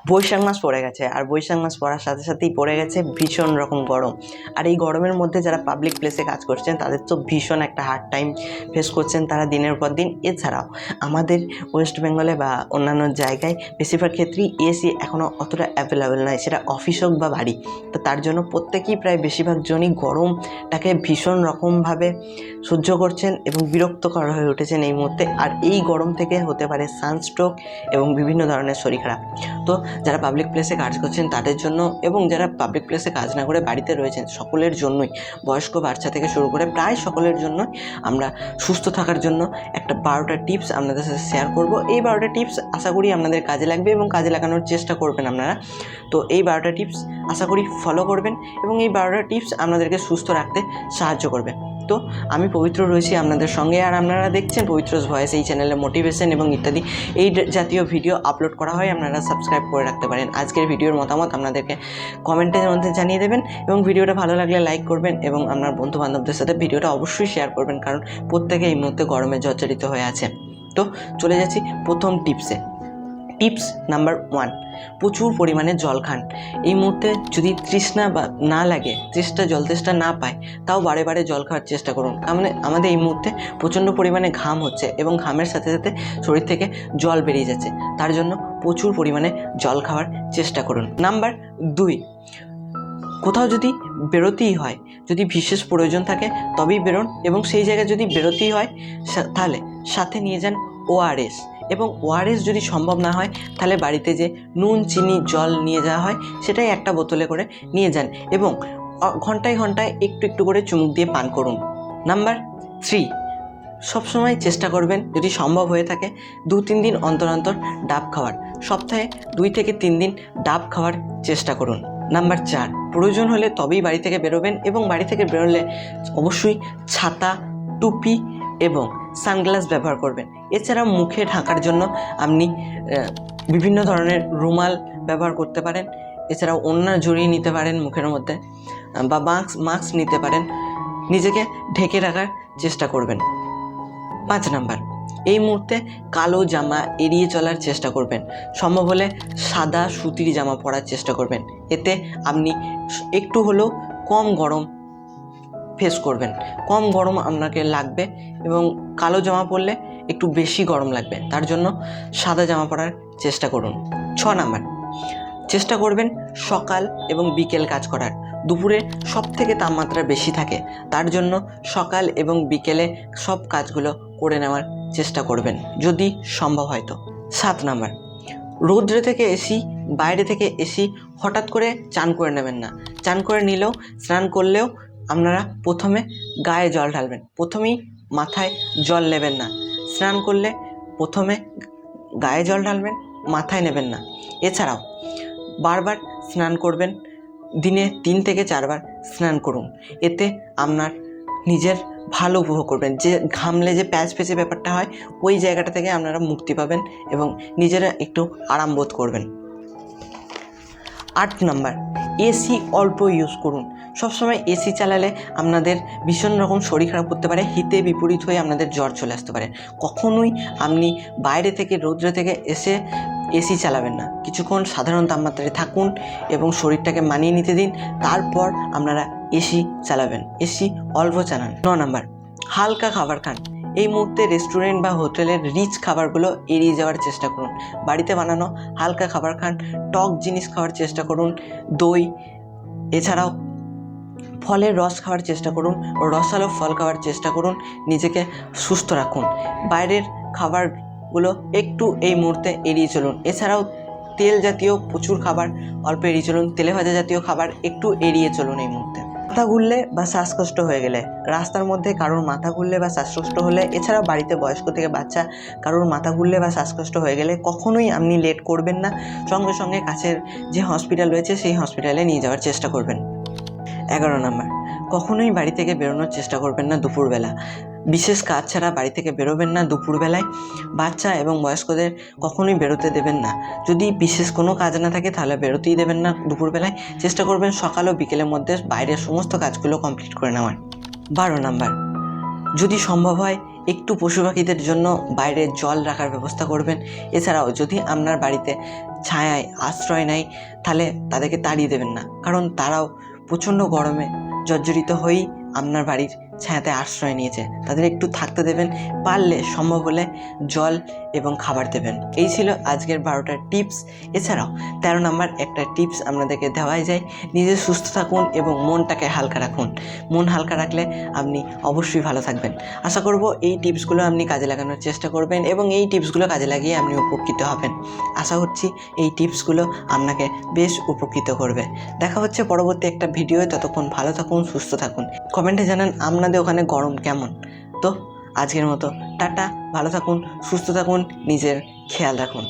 বৈশাখ মাস পড়ে গেছে, আর বৈশাখ মাস পড়ার সাথে সাথেই পড়ে গেছে ভীষণ রকম গরম। আর এই গরমের মধ্যে যারা পাবলিক প্লেসে কাজ করছেন তাদের তো ভীষণ একটা হার্ড টাইম ফেস করছেন তারা দিনের পর দিন। এছাড়াও আমাদের ওয়েস্ট বেঙ্গলে বা অন্যান্য জায়গায় বেশিরভাগ ক্ষেত্রেই এসি এখনও অতটা অ্যাভেলেবেল নয়, সেটা অফিস হোক বা বাড়ি। তো তার জন্য প্রত্যেকেই প্রায় বেশিরভাগ জনই গরমটাকে ভীষণ রকমভাবে সহ্য করছেন এবং বিরক্তকর হয়ে উঠেছেন এই মুহূর্তে। আর এই গরম থেকে হতে পারে সানস্ট্রোক এবং বিভিন্ন ধরনের শরীর খারাপ। তো যারা পাবলিক প্লেসে কাজ করছেন তাদের জন্য এবং যারা পাবলিক প্লেসে কাজ না করে বাড়িতে রয়েছেন সকলের জন্যই, বয়স্ক বাচ্চা থেকে শুরু করে প্রায় সকলের জন্যই আমরা সুস্থ থাকার জন্য একটা 12টা টিপস আপনাদের সাথে শেয়ার করব। এই 12টা টিপস আশা করি আপনাদের কাজে লাগবে এবং কাজে লাগানোর চেষ্টা করবেন আপনারা। তো এই 12টা টিপস আশা করি ফলো করবেন এবং এই 12টা টিপস আপনাদেরকে সুস্থ রাখতে সাহায্য করবে। তো আমি পবিত্র রয়েছি আপনাদের সঙ্গে, আর আপনারা দেখছেন পবিত্রস ভয়েস। এই চ্যানেলে মোটিভেশন এবং ইত্যাদি এই জাতীয় ভিডিও আপলোড করা হয়, আপনারা সাবস্ক্রাইব করে রাখতে পারেন। আজকের ভিডিওর মতামত আপনাদেরকে কমেন্টের মধ্যে জানিয়ে দেবেন এবং ভিডিওটা ভালো লাগলে লাইক করবেন এবং আপনার বন্ধু বান্ধবদের সাথে ভিডিওটা অবশ্যই শেয়ার করবেন, কারণ প্রত্যেকে এই মুহূর্তে গরমে জর্জরিত হয়ে আছে। তো চলে যাচ্ছি প্রথম টিপসে। টিপস নাম্বার 1, প্রচুর পরিমাণে জল খান। এই মুহূর্তে যদি তৃষ্ণা বা না লাগে, জল তেষ্টা না পায়, তাও বারে বারে জল খাওয়ার চেষ্টা করুন। কারণ আমাদের এই মুহূর্তে প্রচণ্ড পরিমাণে ঘাম হচ্ছে এবং ঘামের সাথে সাথে শরীর থেকে জল বেরিয়ে যাচ্ছে, তার জন্য প্রচুর পরিমাণে জল খাওয়ার চেষ্টা করুন। নাম্বার 2, কোথাও যদি বেরোতেই হয়, যদি বিশেষ প্রয়োজন থাকে তবেই বেরোন, এবং সেই জায়গায় যদি বেরোতেই হয় তাহলে সাথে নিয়ে যান ওআরএস, এবং ওআরএস যদি সম্ভব না হয় তাহলে বাড়িতে যে নুন চিনি জল নিয়ে যাওয়া হয় সেটাই একটা বোতলে করে নিয়ে যান এবং ঘন্টায় ঘন্টায় একটু একটু করে চুমুক দিয়ে পান করুন। নাম্বার 3, সবসময় চেষ্টা করবেন যদি সম্ভব হয়ে থাকে 2-3 দিন অন্তর অন্তর ডাব খাওয়ার। সপ্তাহে 2 থেকে 3 দিন ডাব খাওয়ার চেষ্টা করুন। নাম্বার 4, প্রয়োজন হলে তবেই বাড়ি থেকে বেরোবেন এবং বাড়ি থেকে বেরোলে অবশ্যই ছাতা, টুপি এবং সানগ্লাস ব্যবহার করবেন। এছাড়াও মুখে ঢাকার জন্য আপনি বিভিন্ন ধরনের রুমাল ব্যবহার করতে পারেন। এছাড়াও ওড়না জড়িয়ে নিতে পারেন মুখের মধ্যে, বা মাস্ক নিতে পারেন। নিজেকে ঢেকে রাখার চেষ্টা করবেন। 5 নাম্বার, এই মুহূর্তে কালো জামা এড়িয়ে চলার চেষ্টা করবেন। সম্ভব হলে সাদা সুতির জামা পরার চেষ্টা করবেন। এতে আপনি একটু হলেও কম গরম ফেস করবেন, কম গরম আপনাকে লাগবে, এবং কালো জামা পরলে একটু বেশি গরম লাগবে, তার জন্য সাদা জামা পরার চেষ্টা করুন। 6 নাম্বার, চেষ্টা করবেন সকাল এবং বিকেল কাজ করার। দুপুরে সব থেকে তাপমাত্রা বেশি থাকে, তার জন্য সকাল এবং বিকেলে সব কাজগুলো করে নেওয়ার চেষ্টা করবেন যদি সম্ভব হয় তো। 7 নাম্বার, রৌদ্র থেকে এসি, বাইরে থেকে এসি হঠাৎ করে চান করে নেবেন না। চান করে নিলেও, স্নান করলেও আপনারা প্রথমে গায়ে জল ঢালবেন, প্রথমেই মাথায় জল নেবেন না। স্নান করলে প্রথমে গায়ে জল ঢালবেন, মাথায় নেবেন না। এছাড়াও বারবার স্নান করবেন, দিনে 3 থেকে 4 বার স্নান করুন। এতে আপনার নিজের ভালো উপভোগ করবেন, যে ঘামলে যে প্যাচ পেঁচে ব্যাপারটা হয় ওই জায়গাটা থেকে আপনারা মুক্তি পাবেন এবং নিজেরা একটু আরাম বোধ করবেন। 8 নাম্বার, এসি অল্প ইউজ করুন। সবসময় এসি চালালে আপনাদের ভীষণ রকম শরীর খারাপ করতে পারে, হিতে বিপরীত হয়ে আপনাদের জ্বর চলে আসতে পারে। কখনোই আপনি বাইরে থেকে রৌদ্র থেকে এসে এসি চালাবেন না। কিছুক্ষণ সাধারণ তাপমাত্রায় থাকুন এবং শরীরটাকে মানিয়ে নিতে দিন, তারপর আপনারা এসি চালাবেন। এসি অল্প চালান। 9 নাম্বার, হালকা খাবার খান। এই মুহূর্তে রেস্টুরেন্ট বা হোটেলের রিচ খাবারগুলো এড়িয়ে যাওয়ার চেষ্টা করুন। বাড়িতে বানানো হালকা খাবার খান, টক জিনিস খাওয়ার চেষ্টা করুন, দই, এছাড়াও ফলের রস খাওয়ার চেষ্টা করুন, রসালো ফল খাওয়ার চেষ্টা করুন। নিজেকে সুস্থ রাখুন। বাইরের খাবারগুলো একটু এই মুহূর্তে এড়িয়ে চলুন। এছাড়াও তেল জাতীয় প্রচুর খাবার অল্প এড়িয়ে চলুন। তেলে ভাজা জাতীয় খাবার একটু এড়িয়ে চলুন এই মুহূর্তে। মাথা ঘুরলে বা শ্বাসকষ্ট হয়ে গেলে, রাস্তার মধ্যে কারোর মাথা ঘুরলে বা শ্বাসকষ্ট হলে, এছাড়াও বাড়িতে বয়স্ক থেকে বাচ্চা কারোর মাথা ঘুরলে বা শ্বাসকষ্ট হয়ে গেলে কখনোই আপনি লেট করবেন না, সঙ্গে সঙ্গে কাছের যে হসপিটাল রয়েছে সেই হসপিটালে নিয়ে যাওয়ার চেষ্টা করবেন। 11 নাম্বার, কখনোই বাড়ি থেকে বেরোনোর চেষ্টা করবেন না দুপুরবেলা। বিশেষ কাজ ছাড়া বাড়ি থেকে বেরোবেন না দুপুরবেলায়। বাচ্চা এবং বয়স্কদের কখনোই বেরোতে দেবেন না। যদি বিশেষ কোনো কাজ না থাকে তাহলে বেরোতেই দেবেন না দুপুরবেলায়। চেষ্টা করবেন সকাল ও বিকেলের মধ্যে বাইরের সমস্ত কাজগুলো কমপ্লিট করে নেওয়ার। 12 নাম্বার, যদি সম্ভব হয় একটু পশু পাখিদের জন্য বাইরে জল রাখার ব্যবস্থা করবেন। এছাড়াও যদি আপনার বাড়িতে ছায়ায় আশ্রয় নেয় তাহলে তাদেরকে তাড়িয়ে দেবেন না, কারণ তারাও প্রচণ্ড গরমে জর্জরিত হয়েই আপনার বাড়ির ছায়াতে আশ্রয় নিয়েছে। তাদের একটু থাকতে দেবেন, পারলে সম্ভব হলে জল এবং খাবার দেবেন। এই ছিল আজকের 12টা টিপস। এছাড়াও 13 নম্বর একটা টিপস আপনাদেরকে দেওয়াই যায়, নিজে সুস্থ থাকুন এবং মনটাকে হালকা রাখুন। মন হালকা রাখলে আপনি অবশ্যই ভালো থাকবেন। আশা করব এই টিপসগুলো আপনি কাজে লাগানোর চেষ্টা করবেন এবং এই টিপসগুলো কাজে লাগিয়ে আপনি উপকৃত হবেন। আশা করছি এই টিপসগুলো আপনাকে বেশ উপকৃত করবে। দেখা হচ্ছে পরবর্তী একটা ভিডিওয়ে। ততক্ষণ ভালো থাকুন, সুস্থ থাকুন। কমেন্টে জানান আপনাদের ওখানে গরম কেমন। তো আজকের মতো টাটা, ভালো থাকুন, সুস্থ থাকুন, নিজের খেয়াল রাখুন।